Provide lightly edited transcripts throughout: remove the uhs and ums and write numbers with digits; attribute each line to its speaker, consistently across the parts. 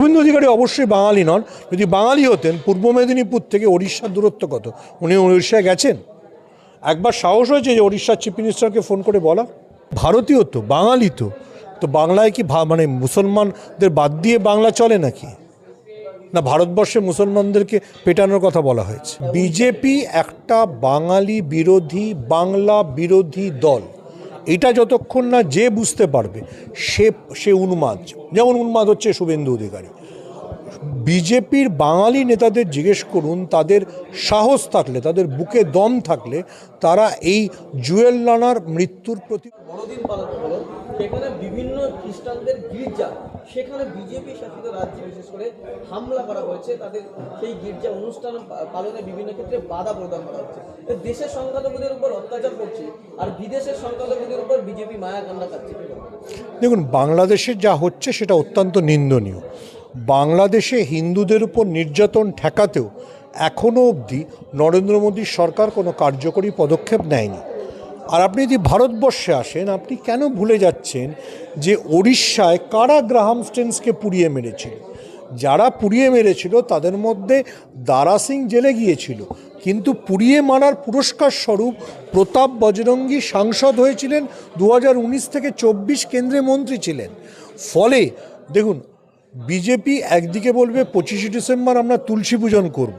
Speaker 1: শুভেন্দু অধিকারী অবশ্যই বাঙালি নন। যদি বাঙালি হতেন, পূর্ব মেদিনীপুর থেকে উড়িষ্যার দূরত্ব কত? উনি উড়িষ্যায় গেছেন? একবার সাহস হয়েছে যে উড়িষ্যার চিফ মিনিস্টারকে ফোন করে বলা? ভারতীয় তো, বাঙালি তো। তো বাংলায় কি মানে মুসলমানদের বাদ দিয়ে বাংলা চলে নাকি? না ভারতবর্ষে মুসলমানদেরকে পেটানোর কথা বলা হয়েছে? বিজেপি একটা বাঙালি বিরোধী, বাংলা বিরোধী দল। এটা যতক্ষণ না যে বুঝতে পারবে, সে উন্মাদ। যেমন উন্মাদ হচ্ছে শুভেন্দু অধিকারী। বিজেপির বাঙালি নেতাদের জিজ্ঞেস করুন, তাদের সাহস থাকলে, তাদের বুকে দম থাকলে তারা এই জুয়েল রানার মৃত্যুর প্রতি
Speaker 2: বড়দিন পালন হলো, সেখানে বিভিন্ন খ্রিস্টানদের গির্জা, সেখানে বিজেপি শাসিত রাজ্যে বিশেষ করে হামলা করা হয়েছে। তাদের সেই গির্জা অনুষ্ঠান পালনে বিভিন্ন ক্ষেত্রে বাধা প্রদান করা হচ্ছে। দেশের সংখ্যালঘুদের উপর অত্যাচার করছে আর বিদেশের সংখ্যালঘুদের উপর বিজেপি মায়া কান্না কাটছে।
Speaker 1: দেখুন, বাংলাদেশে যা হচ্ছে সেটা অত্যন্ত নিন্দনীয়। বাংলাদেশে হিন্দুদের উপর নির্যাতন ঠেকাতেও এখনও অবধি নরেন্দ্র মোদীর সরকার কোনো কার্যকরী পদক্ষেপ নেয়নি। আর আপনি যদি ভারতবর্ষে আসেন, আপনি কেন ভুলে যাচ্ছেন যে ওড়িশায় কারা গ্রাহাম স্টেন্সকে পুড়িয়ে মেরেছিল? যারা পুড়িয়ে মেরেছিল তাদের মধ্যে দারা সিং জেলে গিয়েছিল, কিন্তু পুড়িয়ে মারার পুরস্কার স্বরূপ প্রতাপ বজরঙ্গী সাংসদ হয়েছিলেন, 2019 থেকে 24 কেন্দ্রে মন্ত্রী ছিলেন। ফলে দেখুন, বিজেপি একদিকে বলবে 25শে ডিসেম্বর আমরা তুলসী পূজন করব,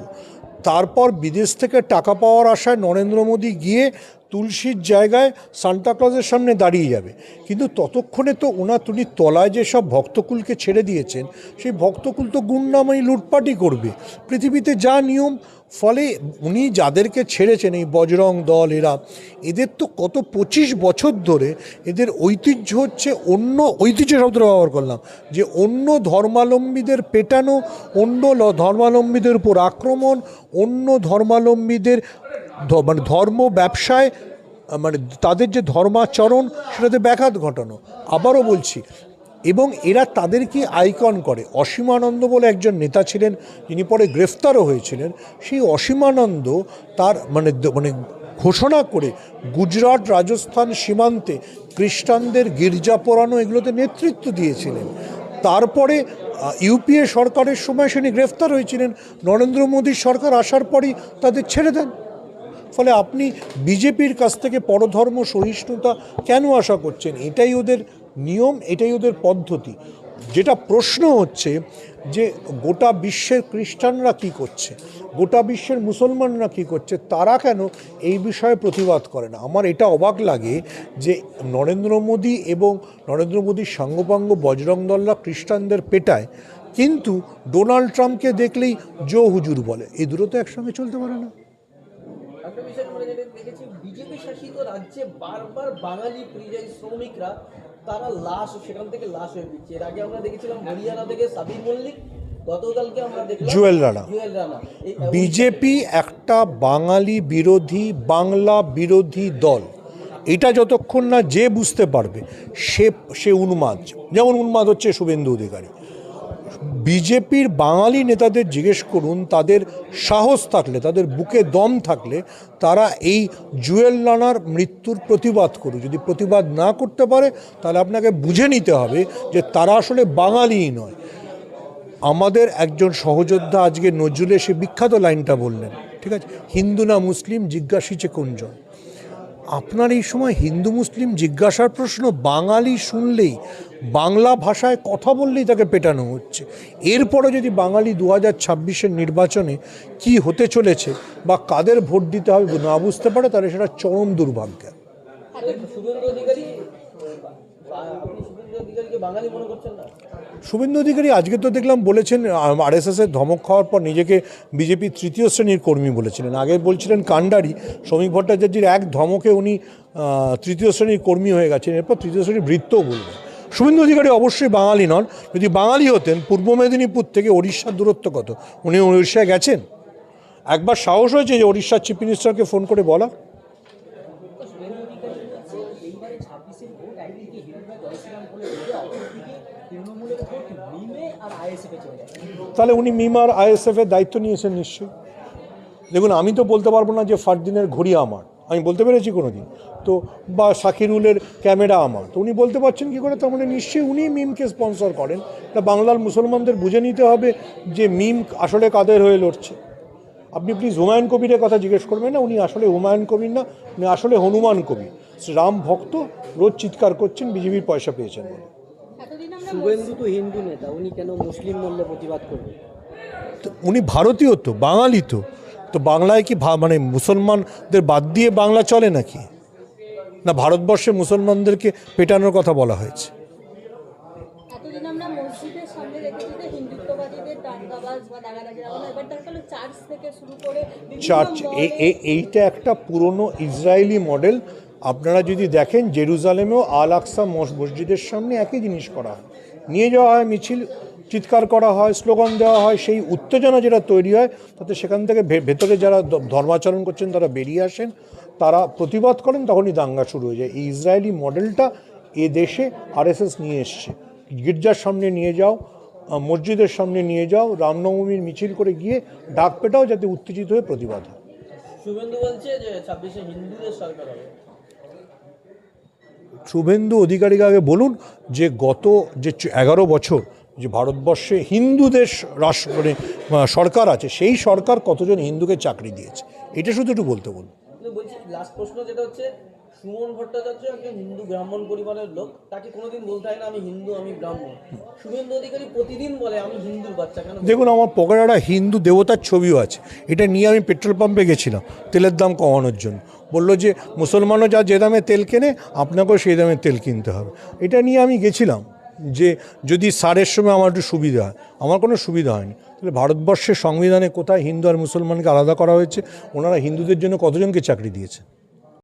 Speaker 1: তারপর বিদেশ থেকে টাকা পাওয়ার আশায় নরেন্দ্র মোদী গিয়ে তুলসীর জায়গায় সান্তাক্লজের সামনে দাঁড়িয়ে যাবে। কিন্তু ততক্ষণে তো উনি তলায় যে সব ভক্তকুলকে ছেড়ে দিয়েছেন, সেই ভক্তকুল তো গুন্ডামি লুটপাটই করবে, পৃথিবীতে যা নিয়ম। ফলে উনি যাদেরকে ছেড়েছেন, এই বজরং দল, এদের তো কত 25 বছর ধরে এদের ঐতিহ্য হচ্ছে অন্য ঐতিহ্য শব্দটা ব্যবহার করলাম, যে অন্য ধর্মাবলম্বীদের পেটানো, অন্য ধর্মাবলম্বীদের উপর আক্রমণ, অন্য ধর্মাবলম্বীদের মানে ধর্ম ব্যবসায় মানে তাদের যে ধর্মাচরণ সেটাতে ব্যাঘাত ঘটানো। আবারও বলছি, এবং এরা তাদেরকে আইকন করে। অসীমানন্দ বলে একজন নেতা ছিলেন, যিনি পরে গ্রেফতারও হয়েছিলেন। সেই অসীমানন্দ তার মানে ঘোষণা করে গুজরাট রাজস্থান সীমান্তে খ্রিস্টানদের গির্জা পোড়ানো এগুলোতে নেতৃত্ব দিয়েছিলেন। তারপরে ইউপিএ সরকারের সময় তিনি গ্রেফতার হয়েছিলেন। নরেন্দ্র মোদীর সরকার আসার পরই তাদের ছেড়ে দেন। ফলে আপনি বিজেপির কাছ থেকে পরধর্ম সহিষ্ণুতা কেন আশা করছেন? এটাই ওদের নিয়ম, এটাই ওদের পদ্ধতি। যেটা প্রশ্ন হচ্ছে যে গোটা বিশ্বের খ্রিস্টানরা কী করছে, গোটা বিশ্বের মুসলমানরা কী করছে, তারা কেন এই বিষয়ে প্রতিবাদ করে না? আমার এটা অবাক লাগে যে নরেন্দ্র মোদী এবং নরেন্দ্র মোদীর সাঙ্গপাঙ্গ বজরং দলরা খ্রিস্টানদের পেটায়, কিন্তু ডোনাল্ড ট্রাম্পকে দেখলেই জো হুজুর বলে। এই দুটো তো একসঙ্গে চলতে পারে না।
Speaker 2: একটা বিষয় আমরা যেটা দেখেছি, বিজেপি শাসিত রাজ্যে বারবার বাঙালি পরিযায়ী শ্রমিকরা তারা সেখান থেকে লাশ হয়ে ফিরছে। এর আগে আমরা দেখেছিলাম হরিয়ানা থেকে সাবির মল্লিক, গতকালকে আমরা দেখলাম জুয়েল রানা।
Speaker 1: বিজেপি একটা বাঙালি বিরোধী, বাংলা বিরোধী দল। এটা যতক্ষণ না যে বুঝতে পারবে, সে উন্মাদ। যেমন উন্মাদ হচ্ছে শুভেন্দু অধিকারী। বিজেপির বাঙালি নেতাদের জিজ্ঞেস করুন, তাদের সাহস থাকলে, তাদের বুকে দম থাকলে তারা এই জুয়েল রানার মৃত্যুর প্রতিবাদ করুক। যদি প্রতিবাদ না করতে পারে, তাহলে আপনাকে বুঝে নিতে হবে যে তারা আসলে বাঙালিই নয়। আমাদের একজন সহযোদ্ধা আজকে নজরুলে সে বিখ্যাত লাইনটা বললেন, ঠিক আছে, হিন্দু না মুসলিম জিজ্ঞাসিছে কোনজন। আপনার এই সময় হিন্দু মুসলিম জিজ্ঞাসার প্রশ্ন, বাঙালি শুনলেই, বাংলা ভাষায় কথা বললেই তাকে পেটানো হচ্ছে। এরপরে যদি বাঙালি 2026-এর নির্বাচনে কি হতে চলেছে বা কাদের ভোট দিতে হবে না বুঝতে পারে, তাহলে সেটা চরম দুর্ভাগ্য। শুভেন্দু অধিকারী আজকে তো দেখলাম বলেছেন, আরএসএসের ধমক খাওয়ার পর নিজেকে বিজেপি তৃতীয় শ্রেণীর কর্মী বলেছিলেন। আগে বলছিলেন কাণ্ডারি, শ্রমিক ভট্টাচার্যের এক ধমকে উনি তৃতীয় শ্রেণীর কর্মী হয়ে গেছেন, এরপর তৃতীয় শ্রেণীর বৃত্তও বলবেন। শুভেন্দু অধিকারী অবশ্যই বাঙালি নন। যদি বাঙালি হতেন, পূর্ব মেদিনীপুর থেকে উড়িষ্যার দূরত্ব কত? উনি উড়িষ্যায় গেছেন? একবার সাহস হয়েছে যে উড়িষ্যার চিফ মিনিস্টারকে ফোন করে বলা? তাহলে উনি মিম আর আইএসএফের দায়িত্ব নিয়েছেন নিশ্চয়ই। দেখুন, আমি তো বলতে পারবো না যে ফারদিনের ঘড়ি আমার, আমি বলতে পেরেছি কোনো দিন? তো বা শাকিরুলের ক্যামেরা আমার, তো উনি বলতে পারছেন কী করে? তার মানে নিশ্চয়ই উনি মিমকে স্পন্সর করেন। তা বাংলার মুসলমানদের বুঝে নিতে হবে যে মিম আসলে কাদের হয়ে লড়ছে। আপনি প্লিজ হুমায়ুন কবিরের কথা জিজ্ঞেস করবেন না, উনি আসলে হুমায়ুন কবির না, উনি আসলে হনুমান কবি, রাম ভক্ত, রোজ চিৎকার করছেন বিজেপির পয়সা পেয়েছেন বলে।
Speaker 2: শুভেন্দু তো হিন্দু নেতা, উনি কেন মুসলিম মূল্যে প্রতিবাদ করবেন?
Speaker 1: তো উনি ভারতীয়, তো বাঙালি, তো তো বাংলায় কি মানে মুসলমানদের বাদ দিয়ে বাংলা চলে নাকি? না ভারতবর্ষে মুসলমানদেরকে পেটানোর কথা বলা হয়েছে?
Speaker 3: এতদিন আমরা মসজিদের সামনে দেখেছি যে হিন্দুত্ববাদীদের দাঙ্গাবাজ বা দাঙ্গাদাগিরা, এবার দেখা গেল চার্চ থেকে শুরু করে
Speaker 1: চার্চ এইটা একটা পুরনো ইসরায়েলি মডেল। আপনারা যদি দেখেন জেরুজালেমেও আল আকসা মসজিদের সামনে একই জিনিস করা হয়, নিয়ে যাওয়া হয় মিছিল, চিৎকার করা হয়, স্লোগান দেওয়া হয়, সেই উত্তেজনা যেটা তৈরি হয় তাতে সেখান থেকে ভেতরে যারা ধর্মাচরণ করছেন তারা বেরিয়ে আসেন, তারা প্রতিবাদ করেন, তখনই দাঙ্গা শুরু হয়ে যায়। এই ইসরায়েলি মডেলটা এ দেশে আরএসএস নিয়ে এসছে। গির্জার সামনে নিয়ে যাও, মসজিদের সামনে নিয়ে যাও, রামনবমীর মিছিল করে গিয়ে ডাক পেটাও, যাতে উত্তেজিত হয়ে প্রতিবাদ হয়।
Speaker 2: শুভেন্দু বলছে যে 26-এ হিন্দুদের সরকার হবে।
Speaker 1: শুভেন্দু অধিকারীকে আগে বলুন যে গত যে 11 বছর যে ভারতবর্ষে হিন্দুদের রাষ্ট্র মানে সরকার আছে, সেই সরকার কতজন হিন্দুকে চাকরি দিয়েছে, এটা শুধু একটু বলতে বলুন।
Speaker 2: বলছি লাস্ট প্রশ্ন যেটা হচ্ছে, সুমন ভট্টাচার্য একজন হিন্দু ব্রাহ্মণ পরিবারের লোক, তাকে কোনোদিন বলতে হয় না আমি হিন্দু আমি ব্রাহ্মণ। শুভেন্দু অধিকারী প্রতিদিন বলে আমি হিন্দুর বাচ্চা, কেন?
Speaker 1: দেখুন, আমার পকেটে একটা হিন্দু দেবতার ছবিও আছে, এটা নিয়ে আমি পেট্রোল পাম্পে গেছিলাম তেলের দাম কমানোর জন্য। বললো যে মুসলমানও যা যে দামে তেল কেনে আপনাকেও সেই দামে তেল কিনতে হবে। এটা নিয়ে আমি গেছিলাম যে যদি সারের সময় আমার একটু সুবিধা হয়, আমার কোনো সুবিধা হয়নি। তাহলে ভারতবর্ষের সংবিধানে কোথায় হিন্দু আর মুসলমানকে আলাদা করা হয়েছে? ওনারা হিন্দুদের জন্য কতজনকে চাকরি দিয়েছে?